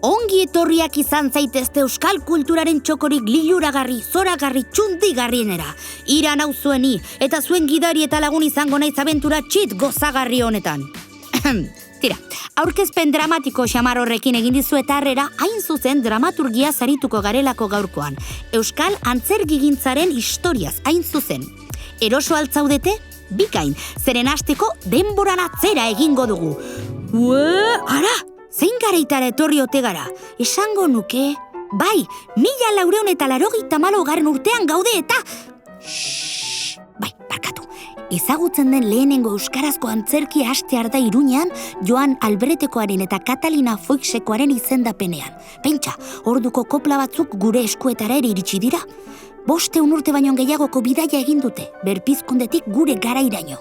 Ongi etorriak izan zaitezte euskal kulturaren txokorik liluragarri, zoragarri, txundigarrienera. Ira nauzueni eta zuen gidari eta lagun izango naiz abentura txit gozagarri honetan. Tira, aurkezpen dramatiko xamar horrekin egin dizuet harrera, hain zuzen dramaturgia zarituko garelako gaurkoan. Euskal antzerkigintzaren historiaz, hain zuzen. Eroso altzaudete? Bikain, zeren hasteko denboran atzera egingo dugu. Ara! Zein garaitara etorri ote gara? Esango nuke? Bai, 1480 urtean gaude eta... Bai, barkatu. Ezagutzen den lehenengo euskarazko antzerki hastear da Iruñean Joan Albretekoaren eta Katalina Foixekoaren izendapenean. Pentsa, orduko kopla batzuk gure eskuetara ere iritsi dira. 500 urte baino gehiagoko bidaia egin dute, berpizkundetik gure garairaino.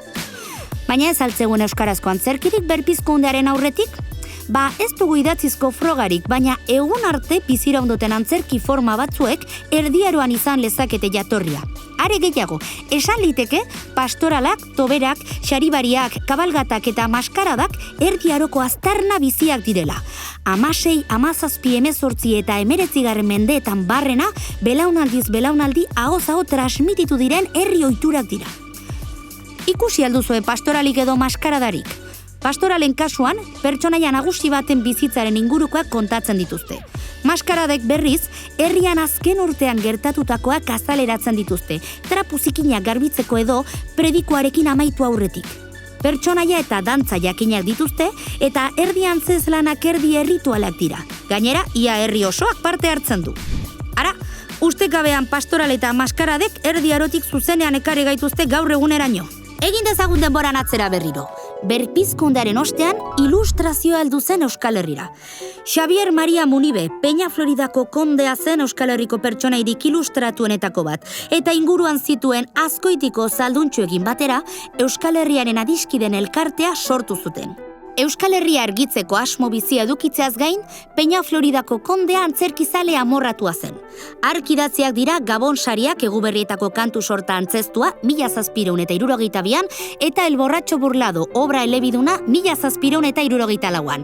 Baina ez altzegun euskarazko antzerkirik berpizkundearen aurretik? Ba, ez dugu idatzizko frogarik, baina egun arte biziraundoten antzerki forma batzuek erdiaroan izan lezakete jatorria. Are gehiago, esan liteke pastoralak, toberak, xaribariak, kabalgatak eta maskaradak erdiaroko aztarna biziak direla. 16, 17, 18 eta 19 mendeetan barrena, belaunaldiz belaunaldi ahoz-aho transmititu diren herri ohiturak dira. Ikusi alduzue pastoralik edo maskaradarik. Pastoralen kasuan, pertsonaia nagusi baten bizitzaren ingurukoak kontatzen dituzte. Maskaradek berriz, herrian azken urtean gertatutakoak azaleratzen dituzte, trapuzikinak garbitzeko edo predikoarekin amaitu aurretik. Pertsonaia eta dantza jakinak dituzte, eta erdi antzeslanak erdi erritualak dira. Gainera, ia herri osoak parte hartzen du. Ara, ustekabean pastoral eta maskaradek erdi arotik zuzenean ekarri gaituzte gaur eguneraino. Egin dezagun denboran atzera berriro. Berpizkundearen ostean, ilustrazioa heldu zen Euskal Herrira. Xavier Maria Munibe, Peña Floridako kondea zen Euskal Herriko pertsonairik ilustratuenetako bat, eta inguruan zituen Azkoitiko zalduntxoekin batera, Euskal Herriaren adiskiden elkartea sortu zuten. Euskal Herria argitzeko asmo bizia edukitzeaz gain, Peña Floridako kondea antzerkizale amorratua zen. Arkidatziak dira Gabon sariak Eguberrietako kantu sorta antzeztua 1772an eta El borratxo burlado obra elebiduna 1774an.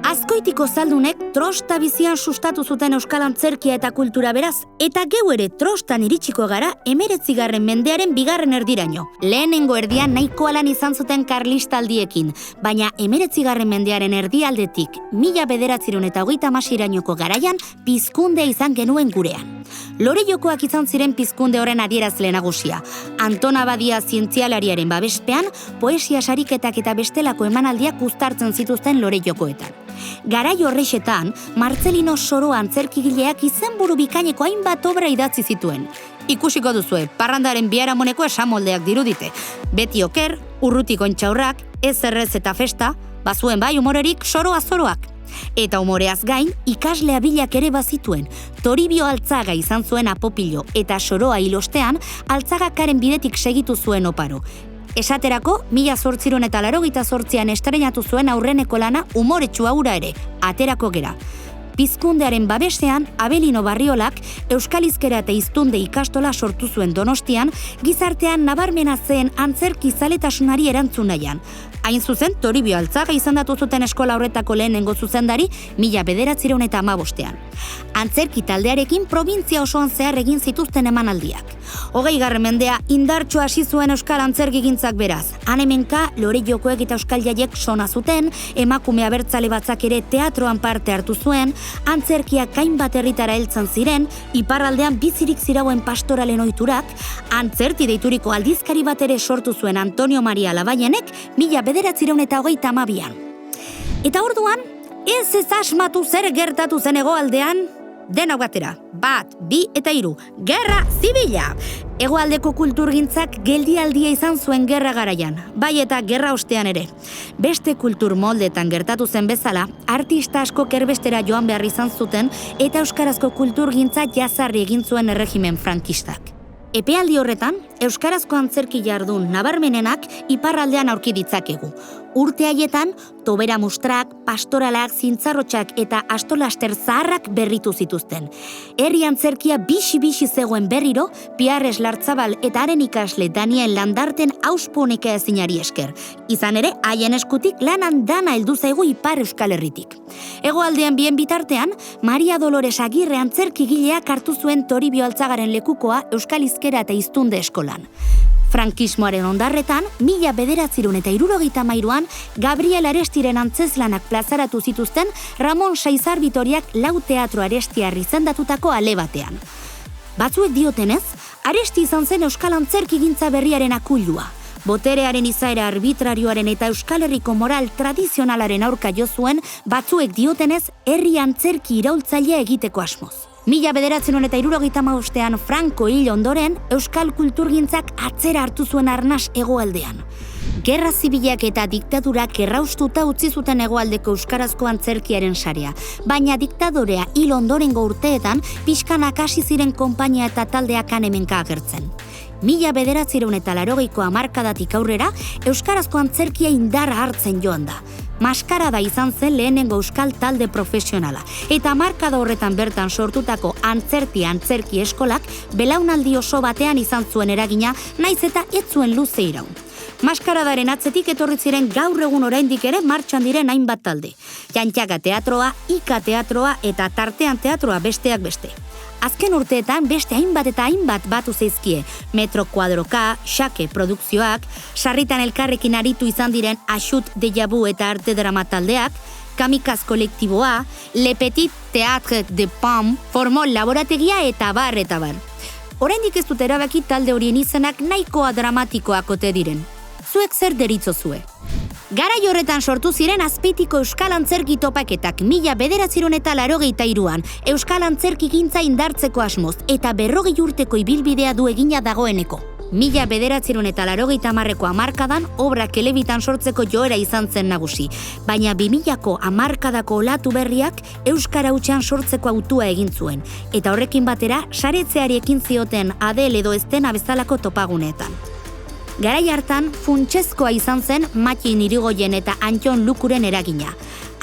Azkoitiko zaldunek trosta bizian sustatu zuten euskal antzerkia eta kultura beraz, eta geu ere trostan iritsiko gara 19. mendearen bigarren erdiraino. Lehenengo erdian nahiko alan izan zuten karlistaldiekin, baina 19. mendearen erdialdetik 1930 garaian pizkundea izan genuen gurean. Lore jokoak izan ziren pizkunde horren adierazle nagusia. Anton Abadia zientzialariaren babespean, poesia sariketak eta bestelako emanaldiak uztartzen zituzten lore jokoetan. Garai horrexetan, Marcelino Soroa antzerkigileak izenburu bikaineko hainbat obra idatzi zituen. Ikusiko duzue, parrandaren biharamoneko esamoldeak dirudite. Beti oker, urrutiko intxaurrak, ez errez eta festa, bazuen bai humorerik Soroa zoroak. Eta humoreaz gain, ikaslea bilak ere bazituen. Toribio Altzaga izan zuen apopilo eta Soroa hilostean, Altzagakaren bidetik segitu zuen oparo. Esaterako, 1888an estrenatu zuen aurreneko lana umoretsua hura ere, aterako gera. Pizkundearen babesean, Abelino Barriolak Euskal Hizkera eta Hiztunde ikastola sortu zuen Donostian, gizartean nabarmena zen antzerki zaletasunari erantzun nahian. Hain zuzen, Toribio Altzaga izendatu zuten eskola horretako lehenengo zuzendari 1915an. Antzerki taldearekin probintzia osoan zehar egin zituzten emanaldiak. 20. mendea indartsu hasi zuen euskal antzerkigintzak beraz. Han-hemenka lore jokoek eta euskal jaiek sona zuten, emakume abertzale batzak ere teatroan parte hartu zuen, antzerkiak hainbat herritara heltzen ziren, iparraldean bizirik zirauen pastoralen ohiturak, antzerti deituriko aldizkari bat ere sortu zuen Antonio Maria Labayenek 1932an. Eta orduan, ez asmatu zer gertatu zen hegoaldean, denok batera, 1, 2 eta 3, gerra zibila! Hegoaldeko kulturgintzak geldialdia izan zuen gerra garaian, bai eta gerra ostean ere. Beste kultur moldetan gertatu zen bezala, artista asko kerbestera joan behar izan zuten eta euskarazko kulturgintza jazarri egin zuen erregimen frankistak. Epealdi horretan, euskarazko antzerki jardun nabarmenenak iparraldean aurki ditzakegu. Urte haietan, tobera mustrak, pastoralak, zintzarrotxak eta astolaster zaharrak berritu zituzten. Herri antzerkia bixi-bixi zegoen berriro, Piarres Lartzabal eta haren ikasle Daniel Landarten ausponeka ezinari esker. Izan ere, haien eskutik lanan dana heldu zaigu Ipar Euskal Herritik. Hegoaldean bien bitartean, Maria Dolores Agirre antzerkigileak hartu zuen Toribio Altzagaren lekukoa Euskal Hizkera eta Hiztunde eskolan. Frankismoaren ondarretan, 1973an Gabriel Arestiren antzeslanak plazaratu zituzten Ramon Saizar Bitoriak Lau Teatro Arestiar izendatutako ale batean. Batzuek diotenez, Aresti izan zen Euskal Antzerkigintza berriaren akuilua. Boterearen izaera arbitrarioaren eta Euskal Herriko moral tradizionalaren aurka jo zuen, batzuek diotenez herri antzerki iraultzailea egiteko asmoz. 1975ean Franco hil ondoren, Euskal kulturgintzak atzera hartu zuen arnas hegoaldean. Gerra zibilak eta diktaturak erraustuta utzi zuten hegoaldeko euskarazko antzerkiaren sarea, baina diktadorea hil ondorengo urteetan pixkanak hasi ziren konpainia eta taldeak hemenka agertzen. 1980ko hamarkadatik aurrera, euskarazko antzerkia indarra hartzen joan da. Maskarada izan zen lehenengo euskal talde profesionala, eta hamarkada horretan bertan sortutako antzerki eskolak belaunaldi oso batean izan zuen eragina, naiz eta ez zuen luze iraun. Maskaradaren atzetik etorri ziren gaur egun oraindik ere martxan diren hainbat talde. Jantxaka teatroa, Ika teatroa eta Tartean teatroa besteak beste. Azken urteetan beste hainbat eta hainbat batu zaizkie, Metro Kuadroka, Xake produkzioak, sarritan elkarrekin aritu izan diren Axut Deja Vu eta Arte Drama taldeak, Kamikaz kolektiboa, Le Petit Théâtre de Pam, Formol laborategia eta bar. Oraindik ez dut erabaki talde horien izenak nahikoa dramatikoak ote diren. Zuek zer deritzozue? Garai horretan sortu ziren Azpeitiko Euskal Antzerki topaketak 1983an Euskal Antzerkigintza indartzeko asmoz eta 40 urteko ibilbidea du egina dagoeneko. 1980ko hamarkadan obrak elebitan sortzeko joera izan zen nagusi, baina 2000ko hamarkadako olatu berriak euskara hutsean sortzeko autua egin zuen, eta horrekin batera saretzeari ekin zioten Adel edo Estena bezalako topaguneetan. Garai hartan, funtsezkoa izan zen Matxin Irigoyen eta Antxon Lukuren eragina.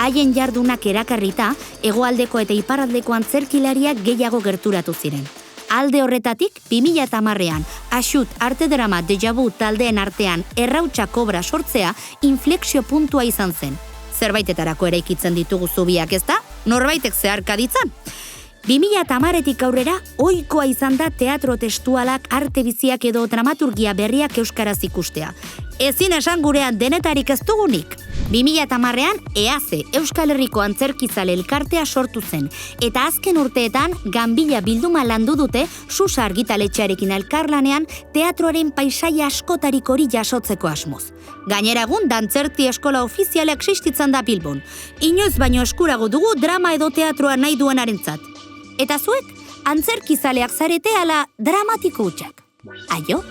Haien jardunak erakarrita, hegoaldeko eta iparraldeko antzerkilariak gehiago gerturatu ziren. Alde horretatik, 2010ean, Axut, Arte Drama, Deja Vu taldeen artean errautsak obra sortzea inflexio puntua izan zen. Zerbaitetarako eraikitzen ditugu zubiak, ezta? Norbaitek zeharka ditzan. 2010etik aurrera, ohikoa izan da teatro testualak, arte biziak edo dramaturgia berriak euskaraz ikustea. Ezin esan gurean denetarik ez dugunik. 2010ean EAZE, Euskal Herriko Antzerkizale elkartea sortu zen, eta azken urteetan Ganbila bilduma landu dute Susa argitaletxearekin elkarlanean teatroaren paisaia askotarik hori jasotzeko asmoz. Gainera egun dantzerti eskola ofizialak existitzen da Bilbon. Inoiz baino eskurago dugu drama edo teatroa nahi duenarentzat. Eta zuek, antzerkizaleak zarete ala dramatiko hutsak. Aio!